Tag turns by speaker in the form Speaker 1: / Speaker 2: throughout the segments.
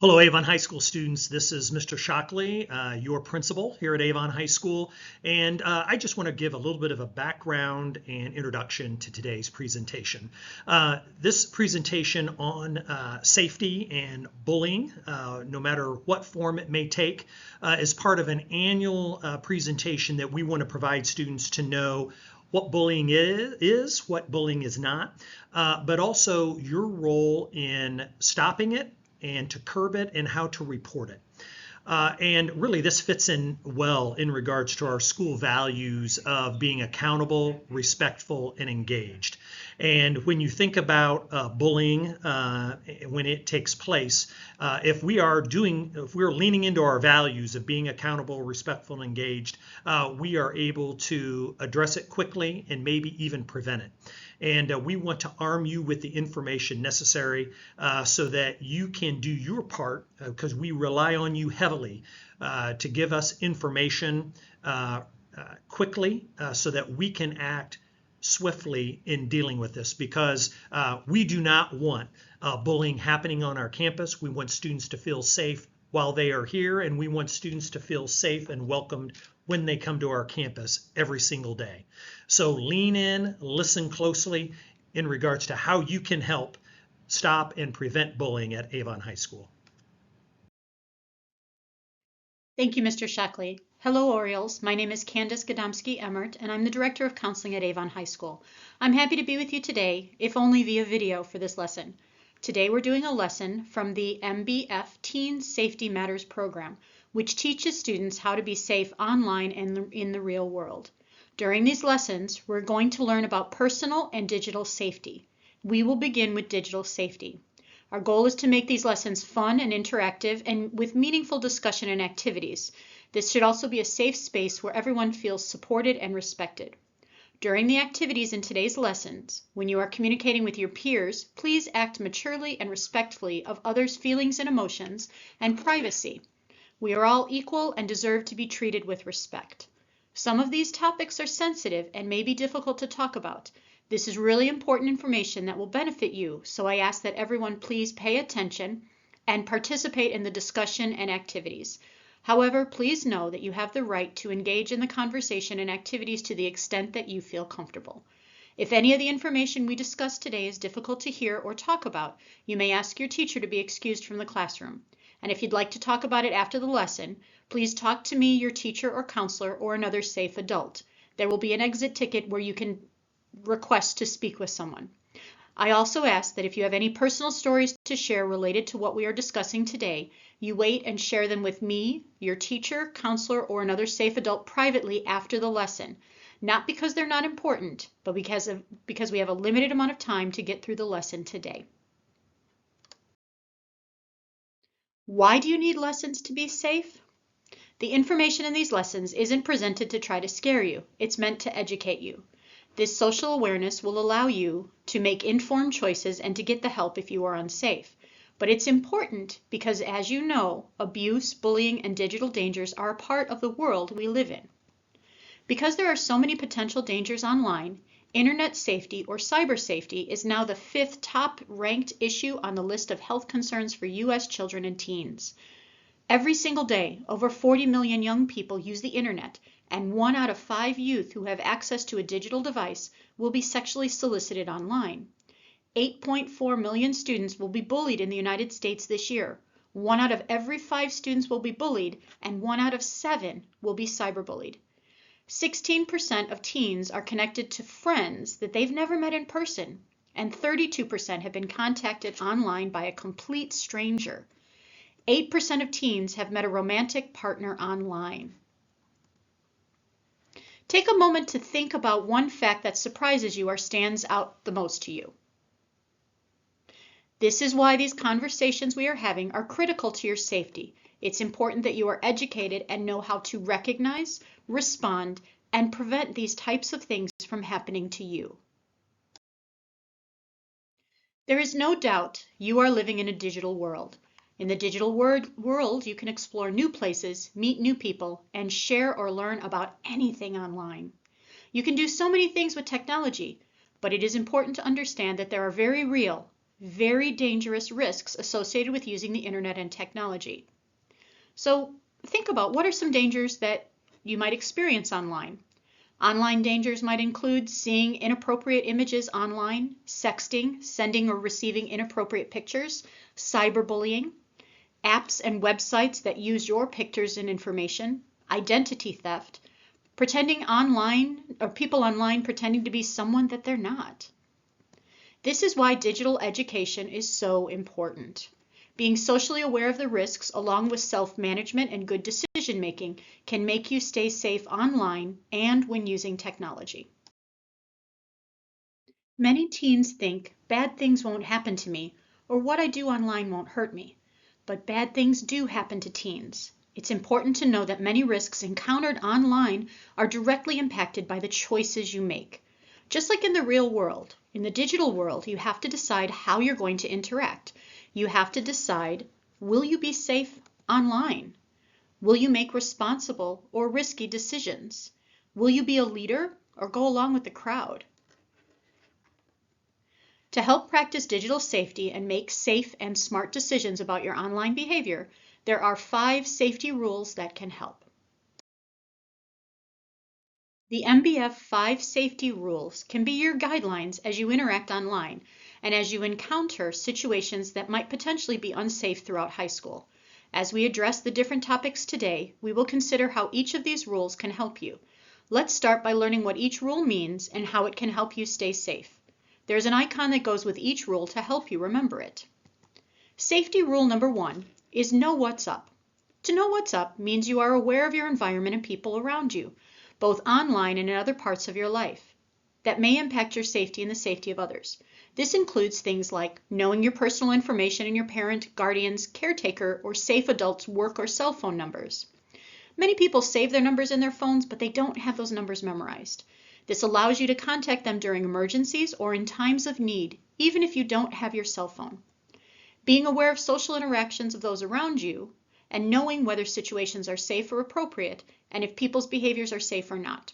Speaker 1: Hello, Avon High School students. This is Mr. Shockley, your principal here at Avon High School. And I just want to give a little bit of a background and introduction to today's presentation. This presentation on safety and bullying, no matter what form it may take, is part of an annual presentation that we want to provide students to know what bullying is, what bullying is not, but also your role in stopping it and to curb it and how to report it. And really this fits in well in regards to our school values of being accountable, respectful, and engaged. And when you think about bullying, when it takes place, if we're leaning into our values of being accountable, respectful, and engaged, we are able to address it quickly and maybe even prevent it. And we want to arm you with the information necessary so that you can do your part, because we rely on you heavily to give us information quickly so that we can act swiftly in dealing with this, because we do not want bullying happening on our campus. We want students to feel safe while they are here, and we want students to feel safe and welcomed when they come to our campus every single day. So lean in, listen closely in regards to how you can help stop and prevent bullying at Avon High School.
Speaker 2: Thank you, Mr. Shockley. Hello, Orioles. My name is Candace Gadomski-Emmert, and I'm the Director of Counseling at Avon High School. I'm happy to be with you today, if only via video, for this lesson. Today we're doing a lesson from the MBF Teen Safety Matters program, which teaches students how to be safe online and in the real world. During these lessons, we're going to learn about personal and digital safety. We will begin with digital safety. Our goal is to make these lessons fun and interactive and with meaningful discussion and activities. This should also be a safe space where everyone feels supported and respected. During the activities in today's lessons, when you are communicating with your peers, please act maturely and respectfully of others' feelings and emotions and privacy. We are all equal and deserve to be treated with respect. Some of these topics are sensitive and may be difficult to talk about. This is really important information that will benefit you, so I ask that everyone please pay attention and participate in the discussion and activities. However, please know that you have the right to engage in the conversation and activities to the extent that you feel comfortable. If any of the information we discuss today is difficult to hear or talk about, you may ask your teacher to be excused from the classroom. And if you'd like to talk about it after the lesson, please talk to me, your teacher or counselor, or another safe adult. There will be an exit ticket where you can request to speak with someone. I also ask that if you have any personal stories to share related to what we are discussing today, you wait and share them with me, your teacher, counselor, or another safe adult privately after the lesson. Not because they're not important, but because we have a limited amount of time to get through the lesson today. Why do you need lessons to be safe? The information in these lessons isn't presented to try to scare you. It's meant to educate you. This social awareness will allow you to make informed choices and to get the help if you are unsafe. But it's important because, as you know, abuse, bullying, and digital dangers are a part of the world we live in. Because there are so many potential dangers online, internet safety or cyber safety is now the 5th top ranked issue on the list of health concerns for U.S. children and teens. Every single day, over 40 million young people use the internet, and 1 out of 5 youth who have access to a digital device will be sexually solicited online. 8.4 million students will be bullied in the United States this year. 1 out of every 5 students will be bullied, and 1 out of 7 will be cyberbullied. 16% of teens are connected to friends that they've never met in person, and 32% have been contacted online by a complete stranger. 8% of teens have met a romantic partner online. Take a moment to think about one fact that surprises you or stands out the most to you. This is why these conversations we are having are critical to your safety. It's important that you are educated and know how to recognize, respond, and prevent these types of things from happening to you. There is no doubt you are living in a digital world. In the digital world, you can explore new places, meet new people, and share or learn about anything online. You can do so many things with technology, but it is important to understand that there are very real, very dangerous risks associated with using the internet and technology. So think about what are some dangers that you might experience online. Online dangers might include seeing inappropriate images online, sexting, sending or receiving inappropriate pictures, cyberbullying, apps and websites that use your pictures and information, identity theft, pretending online or people online pretending to be someone that they're not. This is why digital education is so important. Being socially aware of the risks along with self-management and good decision making can make you stay safe online and when using technology. Many teens think bad things won't happen to me or what I do online won't hurt me. But bad things do happen to teens. It's important to know that many risks encountered online are directly impacted by the choices you make. Just like in the real world, in the digital world, you have to decide how you're going to interact. You have to decide, will you be safe online? Will you make responsible or risky decisions? Will you be a leader or go along with the crowd? To help practice digital safety and make safe and smart decisions about your online behavior, there are 5 safety rules that can help. The MBF 5 safety rules can be your guidelines as you interact online and as you encounter situations that might potentially be unsafe throughout high school. As we address the different topics today, we will consider how each of these rules can help you. Let's start by learning what each rule means and how it can help you stay safe. There's an icon that goes with each rule to help you remember it. Safety rule number 1 is know what's up. To know what's up means you are aware of your environment and people around you, both online and in other parts of your life, that may impact your safety and the safety of others. This includes things like knowing your personal information and your parent, guardian's, caretaker, or safe adult's work or cell phone numbers. Many people save their numbers in their phones, but they don't have those numbers memorized. This allows you to contact them during emergencies or in times of need, even if you don't have your cell phone. Being aware of social interactions of those around you and knowing whether situations are safe or appropriate and if people's behaviors are safe or not.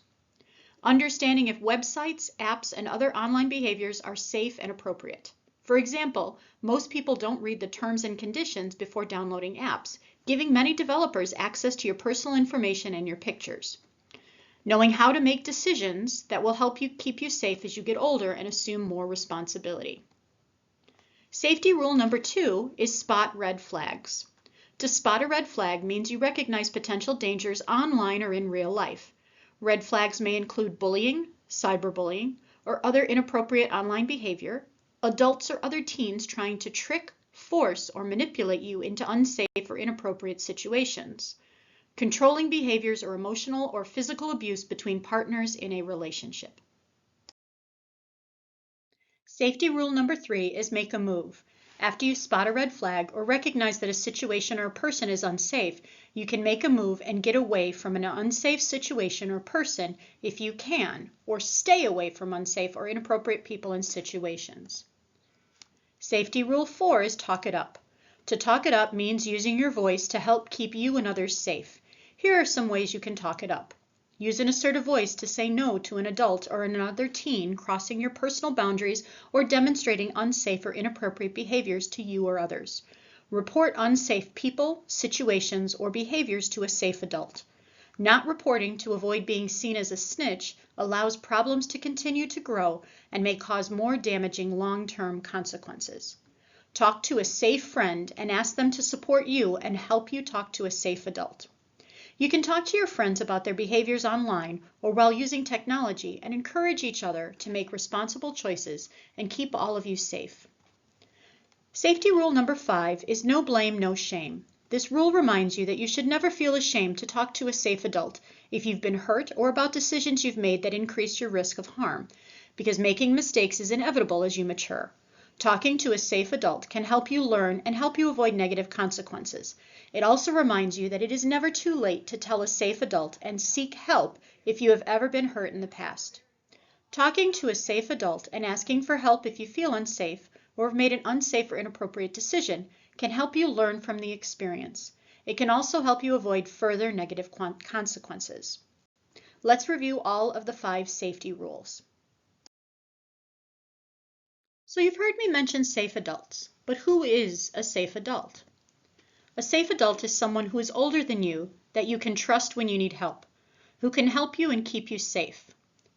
Speaker 2: Understanding if websites, apps, and other online behaviors are safe and appropriate. For example, most people don't read the terms and conditions before downloading apps, giving many developers access to your personal information and your pictures. Knowing how to make decisions that will help you keep you safe as you get older and assume more responsibility. Safety rule number 2 is spot red flags. To spot a red flag means you recognize potential dangers online or in real life. Red flags may include bullying, cyberbullying, or other inappropriate online behavior, adults or other teens trying to trick, force, or manipulate you into unsafe or inappropriate situations. Controlling behaviors or emotional or physical abuse between partners in a relationship. Safety rule number 3 is make a move. After you spot a red flag or recognize that a situation or a person is unsafe, you can make a move and get away from an unsafe situation or person if you can, or stay away from unsafe or inappropriate people and situations. Safety rule 4 is talk it up. To talk it up means using your voice to help keep you and others safe. Here are some ways you can talk it up. Use an assertive voice to say no to an adult or another teen crossing your personal boundaries or demonstrating unsafe or inappropriate behaviors to you or others. Report unsafe people, situations, or behaviors to a safe adult. Not reporting to avoid being seen as a snitch allows problems to continue to grow and may cause more damaging long-term consequences. Talk to a safe friend and ask them to support you and help you talk to a safe adult. You can talk to your friends about their behaviors online or while using technology and encourage each other to make responsible choices and keep all of you safe. Safety rule number 5 is no blame, no shame. This rule reminds you that you should never feel ashamed to talk to a safe adult if you've been hurt or about decisions you've made that increase your risk of harm, because making mistakes is inevitable as you mature. Talking to a safe adult can help you learn and help you avoid negative consequences. It also reminds you that it is never too late to tell a safe adult and seek help if you have ever been hurt in the past. Talking to a safe adult and asking for help if you feel unsafe or have made an unsafe or inappropriate decision can help you learn from the experience. It can also help you avoid further negative consequences. Let's review all of the 5 safety rules. So you've heard me mention safe adults, but who is a safe adult? A safe adult is someone who is older than you that you can trust when you need help, who can help you and keep you safe,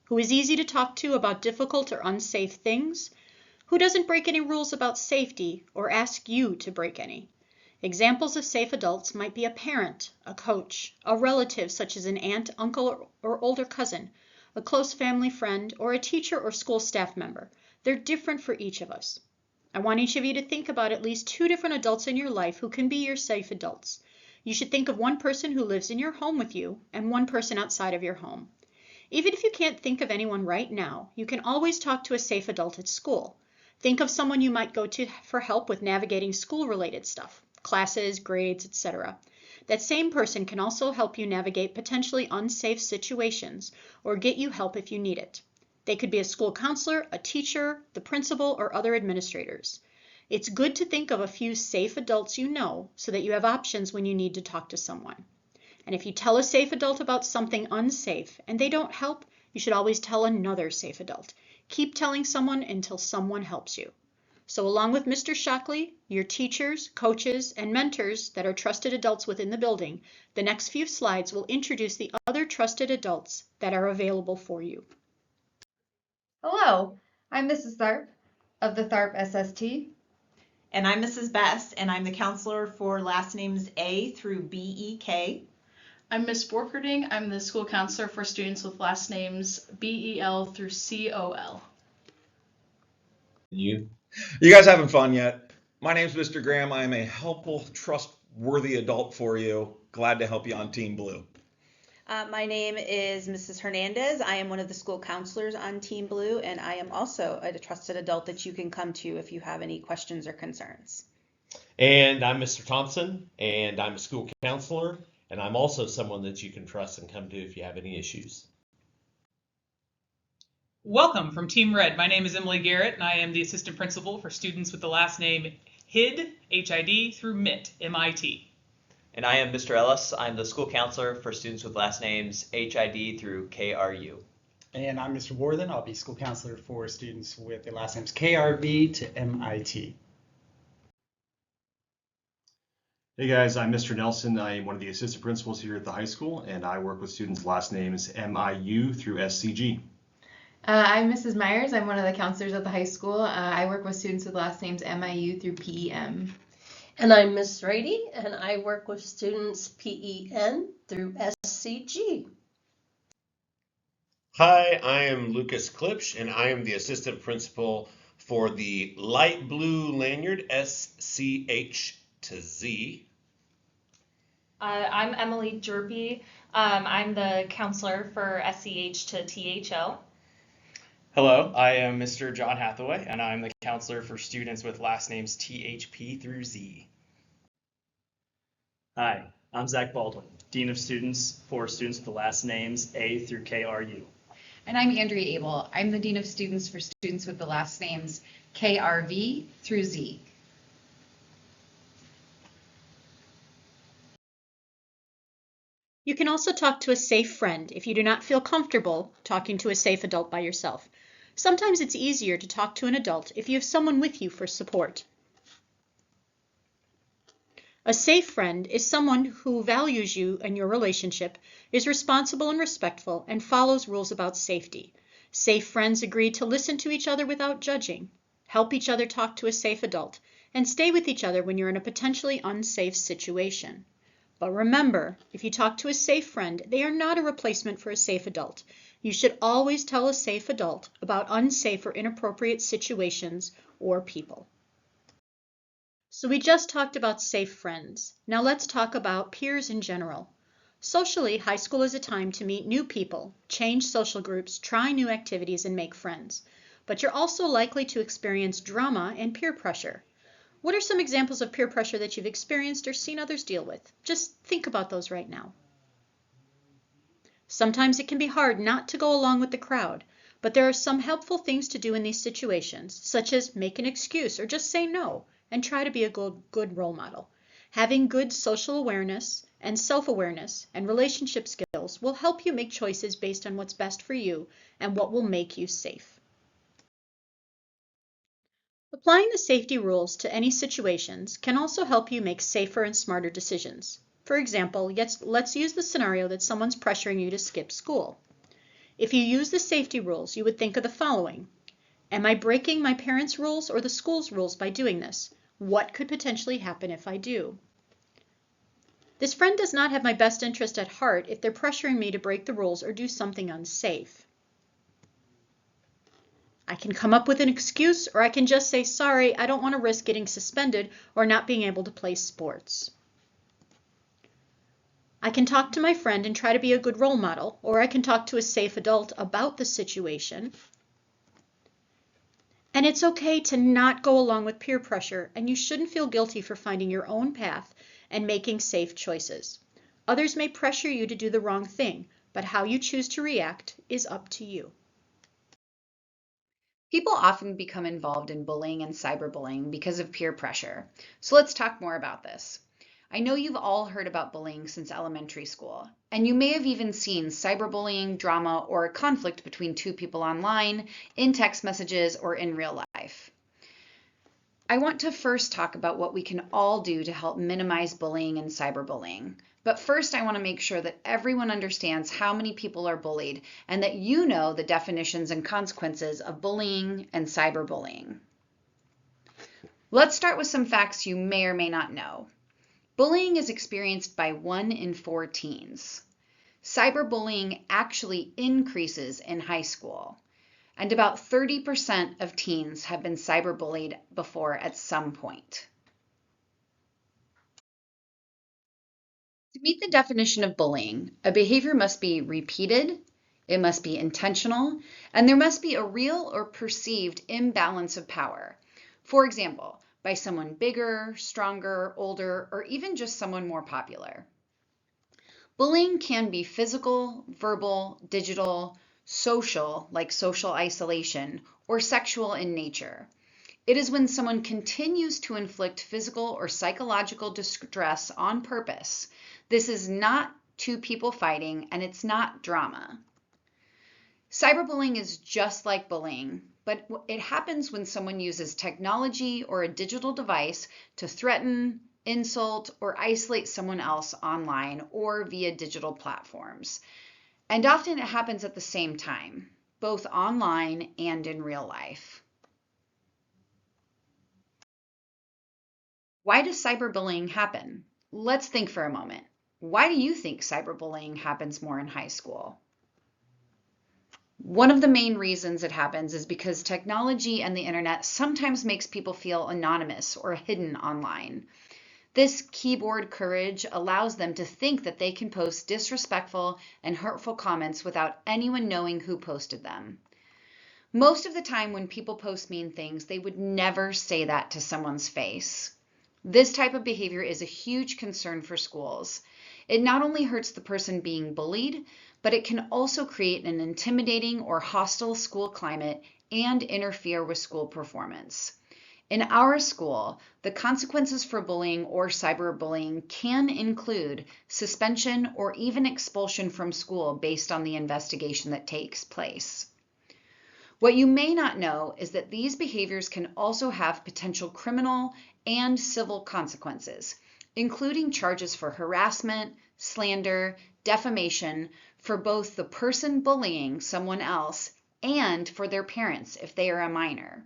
Speaker 2: who is easy to talk to about difficult or unsafe things, who doesn't break any rules about safety or ask you to break any. Examples of safe adults might be a parent, a coach, a relative such as an aunt, uncle, or older cousin, a close family friend, or a teacher or school staff member. They're different for each of us. I want each of you to think about at least 2 different adults in your life who can be your safe adults. You should think of one person who lives in your home with you and one person outside of your home. Even if you can't think of anyone right now, you can always talk to a safe adult at school. Think of someone you might go to for help with navigating school-related stuff, classes, grades, etc. That same person can also help you navigate potentially unsafe situations or get you help if you need it. They could be a school counselor, a teacher, the principal, or other administrators. It's good to think of a few safe adults you know so that you have options when you need to talk to someone. And if you tell a safe adult about something unsafe and they don't help, you should always tell another safe adult. Keep telling someone until someone helps you. So along with Mr. Shockley, your teachers, coaches, and mentors that are trusted adults within the building, the next few slides will introduce the other trusted adults that are available for you.
Speaker 3: Hello, I'm Mrs. Tharp of the Tharp SST.
Speaker 4: And I'm Mrs. Best, and I'm the counselor for last names A through BEK.
Speaker 5: I'm Miss Borkerding. I'm the school counselor for students with last names BEL through COL.
Speaker 6: You guys having fun yet? My name's Mr. Graham. I am a helpful, trustworthy adult for you. Glad to help you on Team Blue.
Speaker 4: My name is Mrs. Hernandez. I am one of the school counselors on Team Blue, and I am also a trusted adult that you can come to if you have any questions or concerns.
Speaker 7: And I'm Mr. Thompson, and I'm a school counselor, and I'm also someone that you can trust and come to if you have any issues.
Speaker 8: Welcome from Team Red. My name is Emily Garrett, and I am the assistant principal for students with the last name HID, H-I-D, through MIT, M-I-T.
Speaker 9: And I am Mr. Ellis. I'm the school counselor for students with last names HID through KRU.
Speaker 10: And I'm Mr. Worthen. I'll be school counselor for students with the last names KRV to MIT.
Speaker 11: Hey guys, I'm Mr. Nelson. I am one of the assistant principals here at the high school, and I work with students' last names MIU through SCG.
Speaker 3: I'm Mrs. Myers. I'm one of the counselors at the high school. I work with students with last names MIU through PEM.
Speaker 12: And I'm Miss Rady, and I work with students PEN through SCG.
Speaker 13: Hi, I am Lucas Klipsch, and I am the assistant principal for the light blue lanyard SCH to Z.
Speaker 14: I'm Emily Jerpy. I'm the counselor for SCH to THL.
Speaker 15: Hello, I am Mr. John Hathaway, and I'm the counselor for students with last names THP through Z.
Speaker 16: Hi, I'm Zach Baldwin, Dean of Students for students with the last names A through KRU.
Speaker 17: And I'm Andrea Abel. I'm the Dean of Students for students with the last names KRV through Z.
Speaker 2: You can also talk to a safe friend if you do not feel comfortable talking to a safe adult by yourself. Sometimes it's easier to talk to an adult if you have someone with you for support. A safe friend is someone who values you and your relationship, is responsible and respectful, and follows rules about safety. Safe friends agree to listen to each other without judging, help each other talk to a safe adult, and stay with each other when you're in a potentially unsafe situation. But remember, if you talk to a safe friend, they are not a replacement for a safe adult. You should always tell a safe adult about unsafe or inappropriate situations or people. So we just talked about safe friends. Now let's talk about peers in general. Socially, high school is a time to meet new people, change social groups, try new activities, and make friends. But you're also likely to experience drama and peer pressure. What are some examples of peer pressure that you've experienced or seen others deal with? Just think about those right now. Sometimes it can be hard not to go along with the crowd, but there are some helpful things to do in these situations, such as make an excuse or just say no and try to be a good role model. Having good social awareness and self-awareness and relationship skills will help you make choices based on what's best for you and what will make you safe. Applying the safety rules to any situations can also help you make safer and smarter decisions. For example, let's use the scenario that someone's pressuring you to skip school. If you use the safety rules, you would think of the following. Am I breaking my parents' rules or the school's rules by doing this? What could potentially happen if I do? This friend does not have my best interest at heart if they're pressuring me to break the rules or do something unsafe. I can come up with an excuse, or I can just say, sorry, I don't want to risk getting suspended or not being able to play sports. I can talk to my friend and try to be a good role model, or I can talk to a safe adult about the situation. And it's okay to not go along with peer pressure, and you shouldn't feel guilty for finding your own path and making safe choices. Others may pressure you to do the wrong thing, but how you choose to react is up to you.
Speaker 17: People often become involved in bullying and cyberbullying because of peer pressure. So let's talk more about this. I know you've all heard about bullying since elementary school, and you may have even seen cyberbullying, drama, or a conflict between two people online, in text messages, or in real life. I want to first talk about what we can all do to help minimize bullying and cyberbullying. But first, I want to make sure that everyone understands how many people are bullied and that you know the definitions and consequences of bullying and cyberbullying. Let's start with some facts you may or may not know. Bullying is experienced by 1 in 4 teens. Cyberbullying actually increases in high school, and about 30% of teens have been cyberbullied before at some point. To meet the definition of bullying, a behavior must be repeated, it must be intentional, and there must be a real or perceived imbalance of power. For example, by someone bigger, stronger, older, or even just someone more popular. Bullying can be physical, verbal, digital, social, like social isolation, or sexual in nature. It is when someone continues to inflict physical or psychological distress on purpose. This is not two people fighting, and it's not drama. Cyberbullying is just like bullying, but it happens when someone uses technology or a digital device to threaten, insult, or isolate someone else online or via digital platforms. And often it happens at the same time, both online and in real life. Why does cyberbullying happen? Let's think for a moment. Why do you think cyberbullying happens more in high school? One of the main reasons it happens is because technology and the internet sometimes makes people feel anonymous or hidden online. This keyboard courage allows them to think that they can post disrespectful and hurtful comments without anyone knowing who posted them. Most of the time when people post mean things, they would never say that to someone's face. This type of behavior is a huge concern for schools. It not only hurts the person being bullied, but it can also create an intimidating or hostile school climate and interfere with school performance. In our school, the consequences for bullying or cyberbullying can include suspension or even expulsion from school based on the investigation that takes place. What you may not know is that these behaviors can also have potential criminal and civil consequences, including charges for harassment, slander, defamation for both the person bullying someone else and for their parents if they are a minor.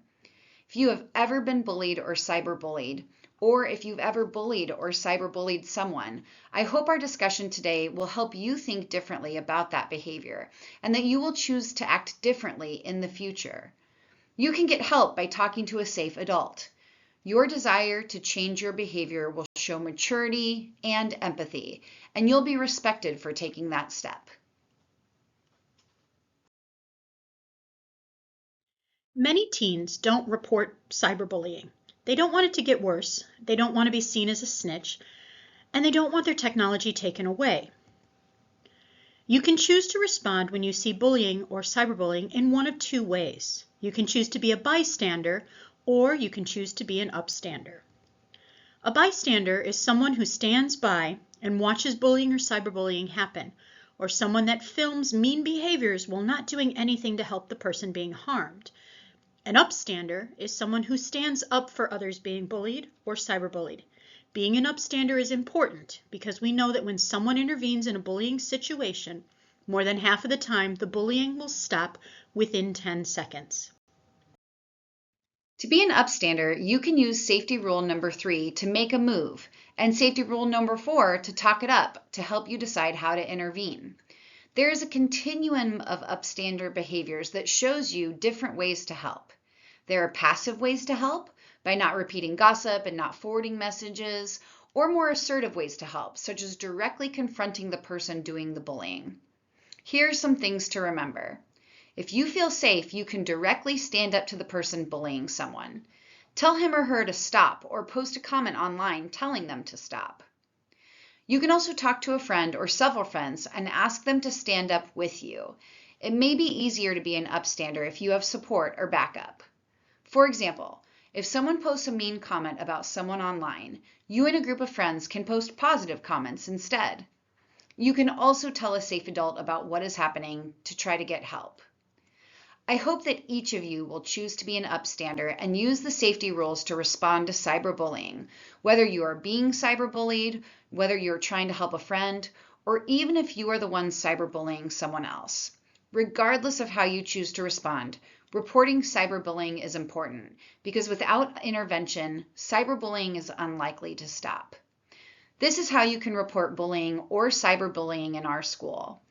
Speaker 17: If you have ever been bullied or cyberbullied, or if you've ever bullied or cyberbullied someone, I hope our discussion today will help you think differently about that behavior and that you will choose to act differently in the future. You can get help by talking to a safe adult. Your desire to change your behavior will show maturity and empathy, and you'll be respected for taking that step.
Speaker 2: Many teens don't report cyberbullying. They don't want it to get worse, they don't want to be seen as a snitch, and they don't want their technology taken away. You can choose to respond when you see bullying or cyberbullying in one of two ways. You can choose to be a bystander, or you can choose to be an upstander. A bystander is someone who stands by and watches bullying or cyberbullying happen, or someone that films mean behaviors while not doing anything to help the person being harmed. An upstander is someone who stands up for others being bullied or cyberbullied. Being an upstander is important because we know that when someone intervenes in a bullying situation, more than half of the time the bullying will stop within 10 seconds.
Speaker 17: To be an upstander, you can use safety rule number 3 to make a move, and safety rule number 4 to talk it up to help you decide how to intervene. There is a continuum of upstander behaviors that shows you different ways to help. There are passive ways to help, by not repeating gossip and not forwarding messages, or more assertive ways to help, such as directly confronting the person doing the bullying. Here are some things to remember. If you feel safe, you can directly stand up to the person bullying someone. Tell him or her to stop or post a comment online telling them to stop. You can also talk to a friend or several friends and ask them to stand up with you. It may be easier to be an upstander if you have support or backup. For example, if someone posts a mean comment about someone online, you and a group of friends can post positive comments instead. You can also tell a safe adult about what is happening to try to get help. I hope that each of you will choose to be an upstander and use the safety rules to respond to cyberbullying, whether you are being cyberbullied, whether you're trying to help a friend, or even if you are the one cyberbullying someone else. Regardless of how you choose to respond, reporting cyberbullying is important because without intervention, cyberbullying is unlikely to stop. This is how you can report bullying or cyberbullying in our school.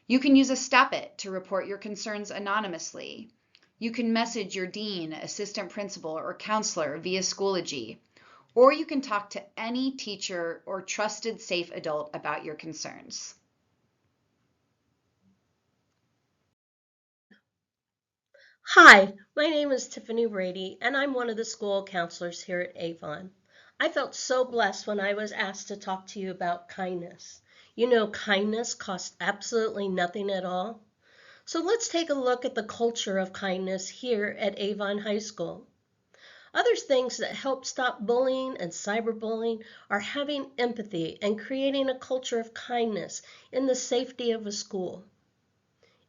Speaker 17: You can use a Stop It to report your concerns anonymously. You can message your dean, assistant principal, or counselor via Schoology, or you can talk to any teacher or trusted safe adult about your concerns.
Speaker 12: Hi, my name is Tiffany Brady, and I'm one of the school counselors here at Avon. I felt so blessed when I was asked to talk to you about kindness. You know, kindness costs absolutely nothing at all. So let's take a look at the culture of kindness here at Avon High School. Other things that help stop bullying and cyberbullying are having empathy and creating a culture of kindness in the safety of a school.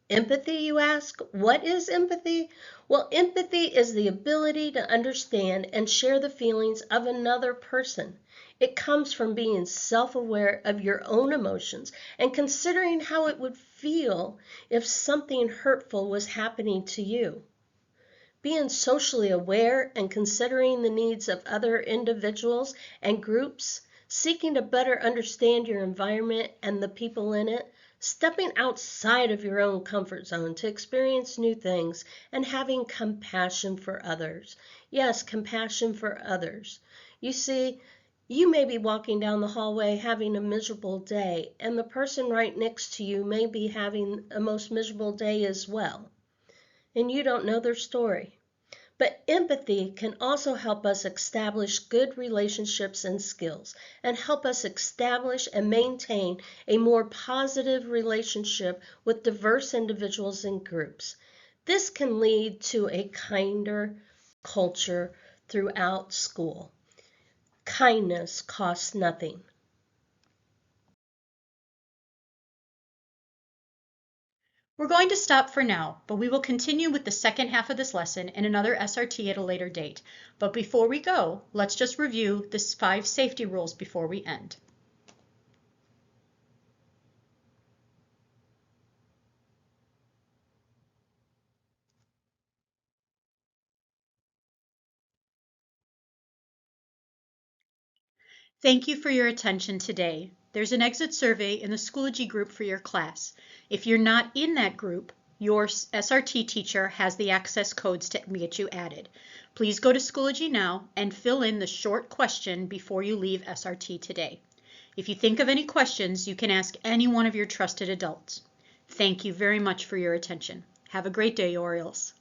Speaker 12: Empathy, you ask? What is empathy? Well, empathy is the ability to understand and share the feelings of another person. It comes from being self-aware of your own emotions and considering how it would feel if something hurtful was happening to you. Being socially aware and considering the needs of other individuals and groups, seeking to better understand your environment and the people in it, stepping outside of your own comfort zone to experience new things, and having compassion for others. Yes, compassion for others. You see, you may be walking down the hallway having a miserable day, and the person right next to you may be having a most miserable day as well, and you don't know their story. But empathy can also help us establish good relationships and skills, and help us establish and maintain a more positive relationship with diverse individuals and groups. This can lead to a kinder culture throughout school. Kindness costs nothing.
Speaker 2: We're going to stop for now, but we will continue with the second half of this lesson and another SRT at a later date. But before we go, let's just review the 5 safety rules before we end. Thank you for your attention today. There's an exit survey in the Schoology group for your class. If you're not in that group, your SRT teacher has the access codes to get you added. Please go to Schoology now and fill in the short question before you leave SRT today. If you think of any questions, you can ask any one of your trusted adults. Thank you very much for your attention. Have a great day, Orioles.